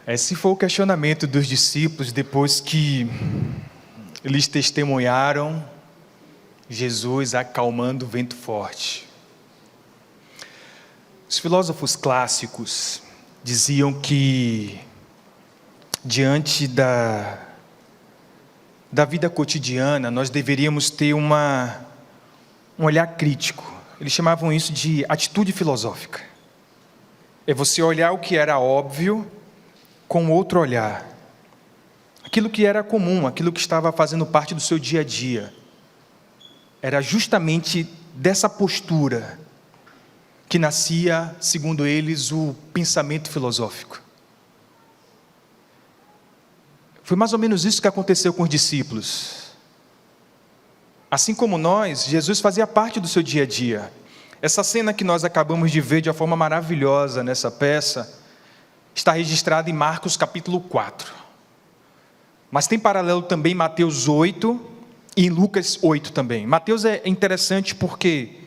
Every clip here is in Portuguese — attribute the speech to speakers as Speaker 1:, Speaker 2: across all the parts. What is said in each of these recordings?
Speaker 1: Esse foi o questionamento dos discípulos depois que eles testemunharam Jesus acalmando o vento forte. Os filósofos clássicos diziam que, diante da vida cotidiana, nós deveríamos ter um olhar crítico. Eles chamavam isso de atitude filosófica. É você olhar o que era óbvio com outro olhar. Aquilo que era comum, aquilo que estava fazendo parte do seu dia a dia. Era justamente dessa postura que nascia, segundo eles, o pensamento filosófico. Foi mais ou menos isso que aconteceu com os discípulos. Assim como nós, Jesus fazia parte do seu dia a dia. Essa cena que nós acabamos de ver de uma forma maravilhosa nessa peça, está registrada em Marcos capítulo 4. Mas tem paralelo também em Mateus 8 e em Lucas 8 também. Mateus é interessante porque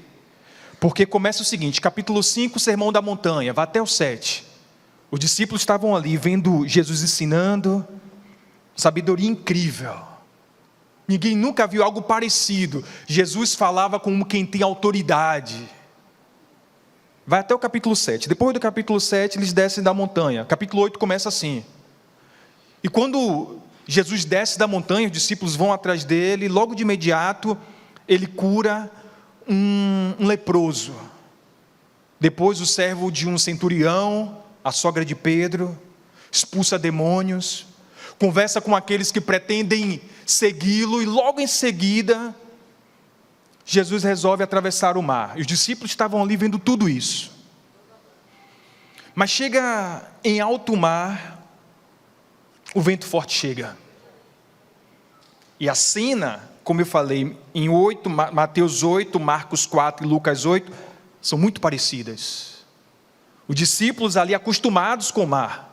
Speaker 1: começa o seguinte, capítulo 5, Sermão da Montanha, vai até o 7. Os discípulos estavam ali vendo Jesus ensinando, sabedoria incrível. Ninguém nunca viu algo parecido. Jesus falava como quem tem autoridade. Vai até o capítulo 7. Depois do capítulo 7, eles descem da montanha. Capítulo 8 começa assim. E quando Jesus desce da montanha, os discípulos vão atrás dele, logo de imediato, ele cura um leproso. Depois o servo de um centurião, a sogra de Pedro, expulsa demônios, conversa com aqueles que pretendem segui-lo, e logo em seguida, Jesus resolve atravessar o mar. E os discípulos estavam ali vendo tudo isso. Mas chega em alto mar, o vento forte chega. E a cena, como eu falei, em Mateus 8, Marcos 4 e Lucas 8, são muito parecidas. Os discípulos ali acostumados com o mar.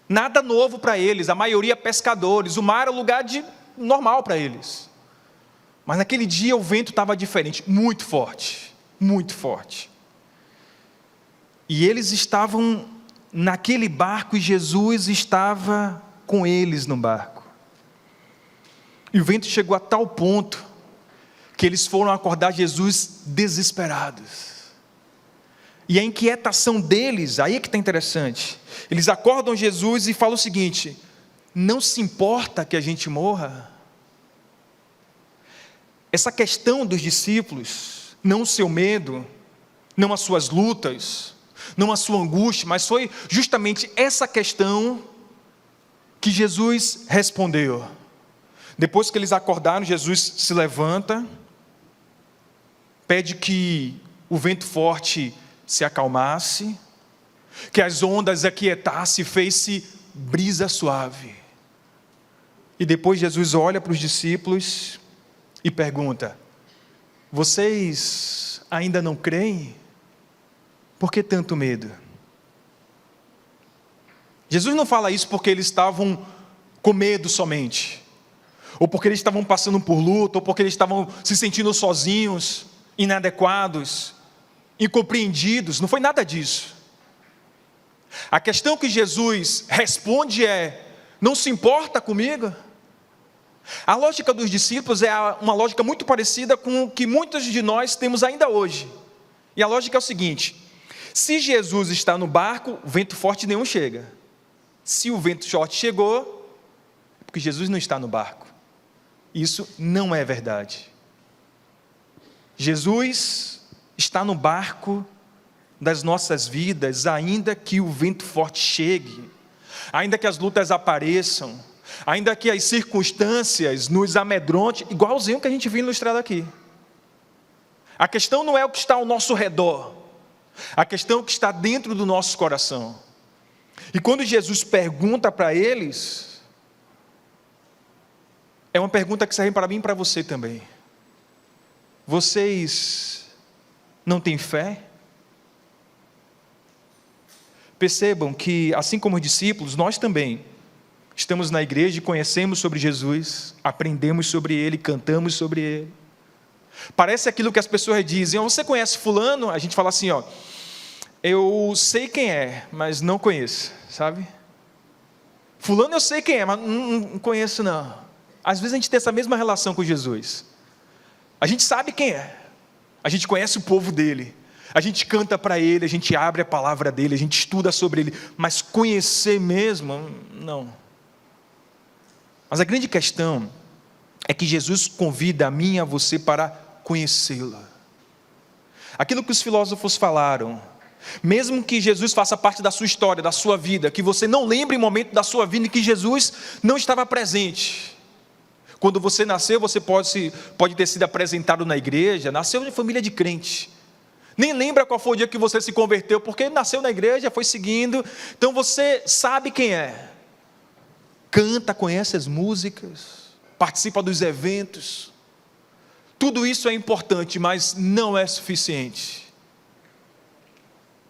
Speaker 1: Nada novo para eles, a maioria pescadores. O mar era lugar normal para eles. Mas naquele dia o vento estava diferente, muito forte, muito forte. E eles estavam naquele barco e Jesus estava com eles no barco. E o vento chegou a tal ponto que eles foram acordar Jesus desesperados. E a inquietação deles, aí é que está interessante. Eles acordam Jesus e falam o seguinte: não se importa que a gente morra? Essa questão dos discípulos, não o seu medo, não as suas lutas, não a sua angústia, mas foi justamente essa questão que Jesus respondeu. Depois que eles acordaram, Jesus se levanta, pede que o vento forte se acalmasse, que as ondas aquietassem, fez-se brisa suave. E depois Jesus olha para os discípulos e pergunta: vocês ainda não creem? Por que tanto medo? Jesus não fala isso porque eles estavam com medo somente, ou porque eles estavam passando por luta, ou porque eles estavam se sentindo sozinhos, inadequados, incompreendidos. Não foi nada disso. A questão que Jesus responde é: não se importa comigo? A lógica dos discípulos é uma lógica muito parecida com o que muitos de nós temos ainda hoje. E a lógica é o seguinte: se Jesus está no barco, o vento forte nenhum chega. Se o vento forte chegou, é porque Jesus não está no barco. Isso não é verdade. Jesus está no barco das nossas vidas, ainda que o vento forte chegue, ainda que as lutas apareçam, ainda que as circunstâncias nos amedrontem, igualzinho que a gente viu ilustrado aqui. A questão não é o que está ao nosso redor, a questão é o que está dentro do nosso coração. E quando Jesus pergunta para eles, é uma pergunta que serve para mim e para você também: vocês não têm fé? Percebam que, assim como os discípulos, nós também estamos na igreja e conhecemos sobre Jesus, aprendemos sobre Ele, cantamos sobre Ele. Parece aquilo que as pessoas dizem: você conhece fulano? A gente fala assim, eu sei quem é, mas não conheço, sabe? Fulano eu sei quem é, mas não conheço não. Às vezes a gente tem essa mesma relação com Jesus. A gente sabe quem é. A gente conhece o povo dele. A gente canta para ele, a gente abre a palavra dele, a gente estuda sobre ele. Mas conhecer mesmo, não. Mas a grande questão é que Jesus convida a mim e a você para conhecê-lo. Aquilo que os filósofos falaram, mesmo que Jesus faça parte da sua história, da sua vida, que você não lembre em momento da sua vida em que Jesus não estava presente. Quando você nasceu, você pode ter sido apresentado na igreja, nasceu de família de crente. Nem lembra qual foi o dia que você se converteu, porque nasceu na igreja, foi seguindo. Então você sabe quem é. Canta, conhece as músicas, participa dos eventos. Tudo isso é importante, mas não é suficiente.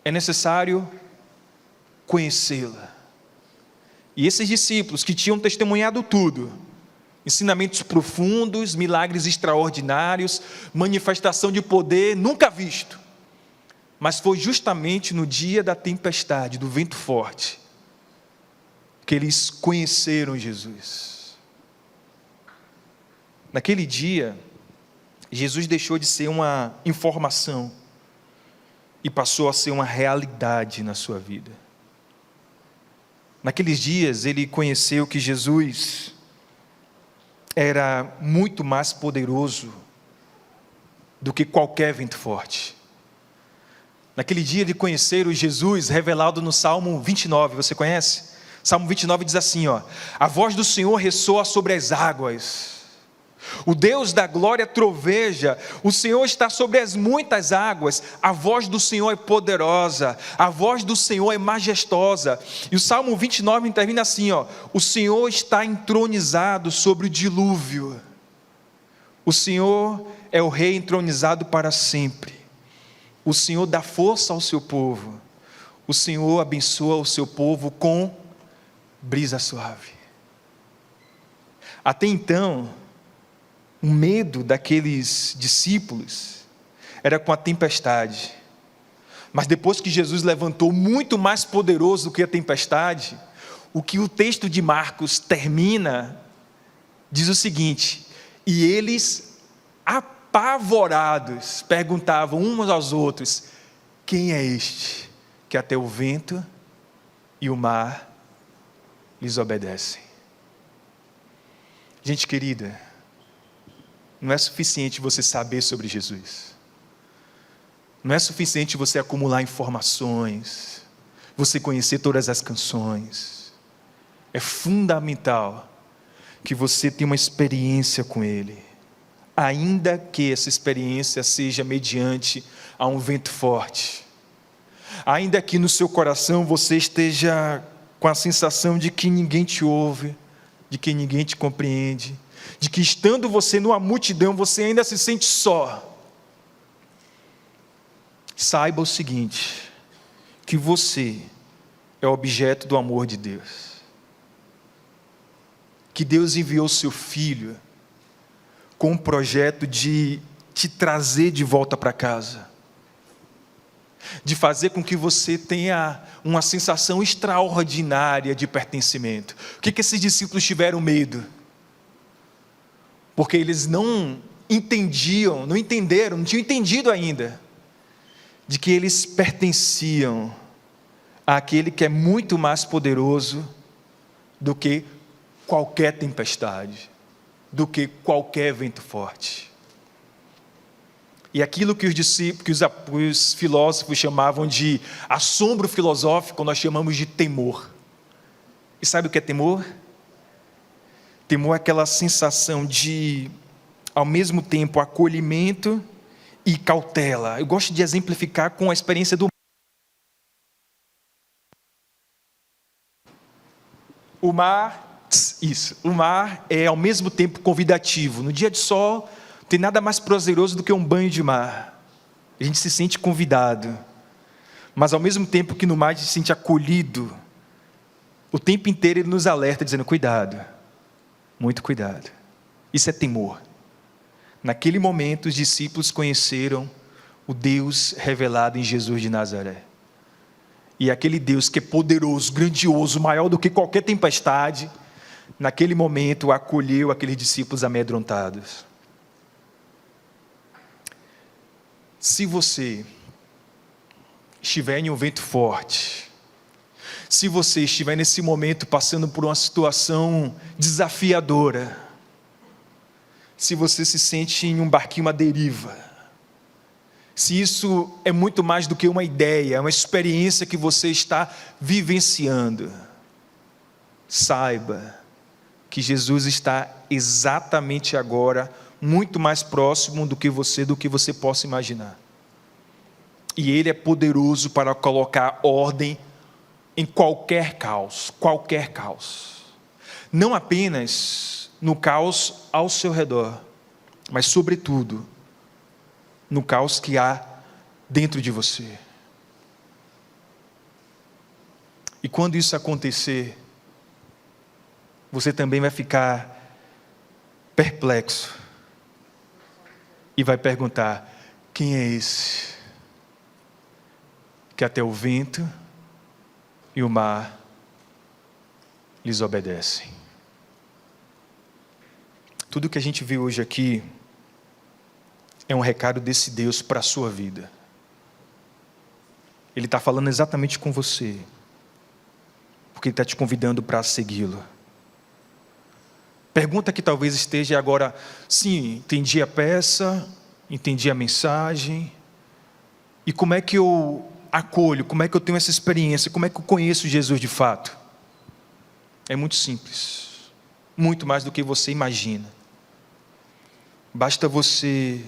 Speaker 1: É necessário conhecê-la. E esses discípulos que tinham testemunhado tudo, ensinamentos profundos, milagres extraordinários, manifestação de poder nunca visto, mas foi justamente no dia da tempestade, do vento forte, que eles conheceram Jesus. Naquele dia, Jesus deixou de ser uma informação e passou a ser uma realidade na sua vida. Naqueles dias, ele conheceu que Jesus era muito mais poderoso do que qualquer vento forte. Naquele dia, ele conheceu o Jesus revelado no Salmo 29, você conhece? Salmo 29 diz assim, a voz do Senhor ressoa sobre as águas. O Deus da glória troveja, o Senhor está sobre as muitas águas, a voz do Senhor é poderosa, a voz do Senhor é majestosa. E o Salmo 29 termina assim, o Senhor está entronizado sobre o dilúvio. O Senhor é o Rei entronizado para sempre. O Senhor dá força ao seu povo. O Senhor abençoa o seu povo com brisa suave. Até então, o medo daqueles discípulos era com a tempestade. Mas depois que Jesus levantou muito mais poderoso do que a tempestade, o que o texto de Marcos termina, diz o seguinte: e eles, apavorados, perguntavam uns aos outros: quem é este que até o vento e o mar lhes obedecem? Gente querida, não é suficiente você saber sobre Jesus. Não é suficiente você acumular informações, você conhecer todas as canções. É fundamental que você tenha uma experiência com Ele, ainda que essa experiência seja mediante a um vento forte. Ainda que no seu coração você esteja com a sensação de que ninguém te ouve, de que ninguém te compreende, de que estando você numa multidão, você ainda se sente só. Saiba o seguinte, que você é objeto do amor de Deus. Que Deus enviou seu Filho com um projeto de te trazer de volta para casa. De fazer com que você tenha uma sensação extraordinária de pertencimento. O que esses discípulos tiveram medo? Porque eles não entendiam, não entenderam, não tinham entendido ainda, de que eles pertenciam àquele que é muito mais poderoso do que qualquer tempestade, do que qualquer vento forte. E aquilo que os discípulos, que os filósofos chamavam de assombro filosófico, nós chamamos de temor. E sabe o que é temor? Temor é aquela sensação de, ao mesmo tempo, acolhimento e cautela. Eu gosto de exemplificar com a experiência do o mar. Isso, o mar é ao mesmo tempo convidativo. No dia de sol, não tem nada mais prazeroso do que um banho de mar. A gente se sente convidado, mas ao mesmo tempo que no mar a gente se sente acolhido, o tempo inteiro ele nos alerta dizendo: cuidado, muito cuidado. Isso é temor. Naquele momento os discípulos conheceram o Deus revelado em Jesus de Nazaré. E aquele Deus que é poderoso, grandioso, maior do que qualquer tempestade, naquele momento acolheu aqueles discípulos amedrontados. Se você estiver em um vento forte, se você estiver nesse momento passando por uma situação desafiadora, se você se sente em um barquinho à deriva, se isso é muito mais do que uma ideia, é uma experiência que você está vivenciando, saiba que Jesus está exatamente agora muito mais próximo do que você possa imaginar. E Ele é poderoso para colocar ordem em qualquer caos, qualquer caos. Não apenas no caos ao seu redor, mas sobretudo no caos que há dentro de você. E quando isso acontecer, você também vai ficar perplexo e vai perguntar: quem é esse que até o vento e o mar lhes obedecem? Tudo que a gente viu hoje aqui é um recado desse Deus para a sua vida. Ele está falando exatamente com você, porque Ele está te convidando para segui-lo. Pergunta que talvez esteja agora: sim, entendi a peça, entendi a mensagem, e como é que eu acolho, como é que eu tenho essa experiência, como é que eu conheço Jesus de fato? É muito simples, muito mais do que você imagina. Basta você,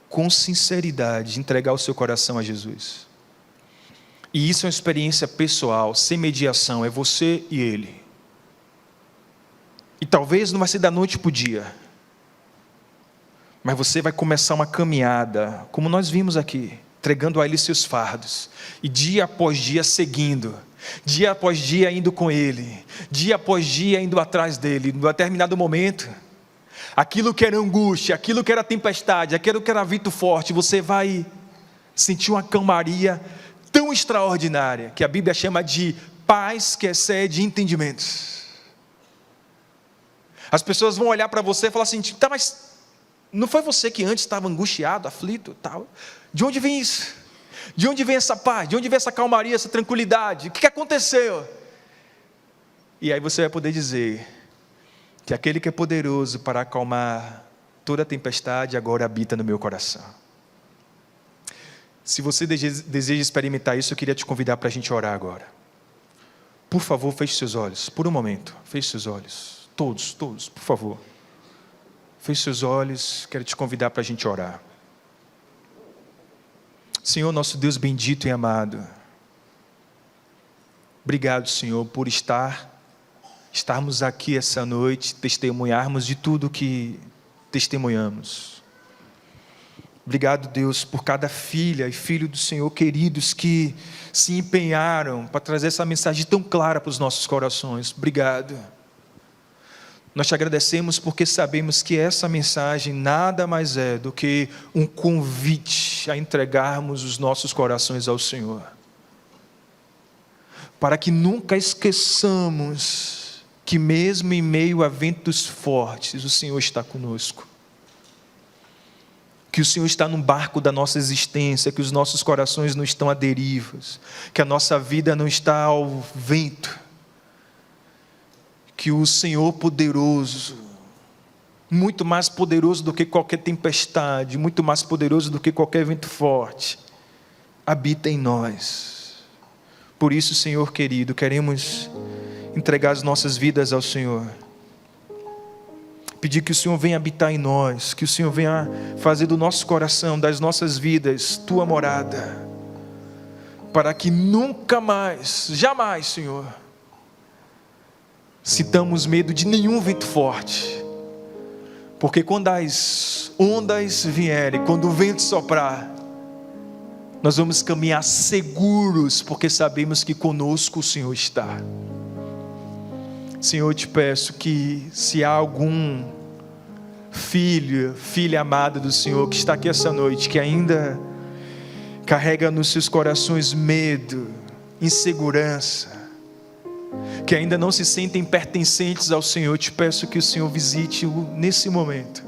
Speaker 1: com sinceridade, entregar o seu coração a Jesus. E isso é uma experiência pessoal, sem mediação, é você e Ele. E talvez não vai ser da noite para o dia, mas você vai começar uma caminhada, como nós vimos aqui, entregando a Ele seus fardos, e dia após dia seguindo, dia após dia indo com Ele, dia após dia indo atrás dEle. Em determinado momento, aquilo que era angústia, aquilo que era tempestade, aquilo que era vento forte, você vai sentir uma calmaria tão extraordinária, que a Bíblia chama de paz que excede entendimentos. As pessoas vão olhar para você e falar assim: tá, mas não foi você que antes estava angustiado, aflito, tal? De onde vem isso? De onde vem essa paz? De onde vem essa calmaria, essa tranquilidade? O que aconteceu? E aí você vai poder dizer que aquele que é poderoso para acalmar toda a tempestade agora habita no meu coração. Se você deseja experimentar isso, eu queria te convidar para a gente orar agora. Por favor, feche seus olhos, por um momento, feche seus olhos. Todos, por favor. Feche seus olhos, quero te convidar para a gente orar. Senhor, nosso Deus bendito e amado, obrigado, Senhor, por estarmos aqui essa noite, testemunharmos de tudo que testemunhamos. Obrigado, Deus, por cada filha e filho do Senhor, queridos, que se empenharam para trazer essa mensagem tão clara para os nossos corações. Obrigado. Nós te agradecemos porque sabemos que essa mensagem nada mais é do que um convite a entregarmos os nossos corações ao Senhor, para que nunca esqueçamos que mesmo em meio a ventos fortes, o Senhor está conosco, que o Senhor está no barco da nossa existência, que os nossos corações não estão à deriva, que a nossa vida não está ao vento, que o Senhor poderoso, muito mais poderoso do que qualquer tempestade, muito mais poderoso do que qualquer vento forte, habita em nós. Por isso, Senhor querido, queremos entregar as nossas vidas ao Senhor, pedir que o Senhor venha habitar em nós, que o Senhor venha fazer do nosso coração, das nossas vidas, tua morada, para que nunca mais, jamais, Senhor, sintamos medo de nenhum vento forte, porque quando as ondas vierem, quando o vento soprar, nós vamos caminhar seguros, porque sabemos que conosco o Senhor está. Senhor, eu te peço que se há algum filho, filha amada do Senhor, que está aqui essa noite, que ainda carrega nos seus corações medo, insegurança, que ainda não se sentem pertencentes ao Senhor, eu te peço que o Senhor visite-o nesse momento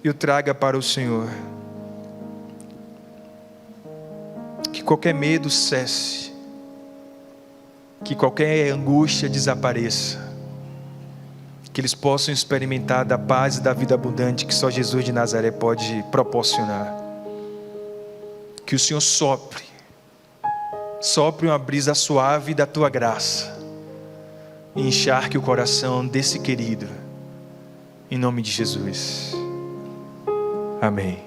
Speaker 1: e o traga para o Senhor. Que qualquer medo cesse, que qualquer angústia desapareça, que eles possam experimentar da paz e da vida abundante que só Jesus de Nazaré pode proporcionar. Que o Senhor sopre uma brisa suave da tua graça e encharque o coração desse querido, em nome de Jesus. Amém.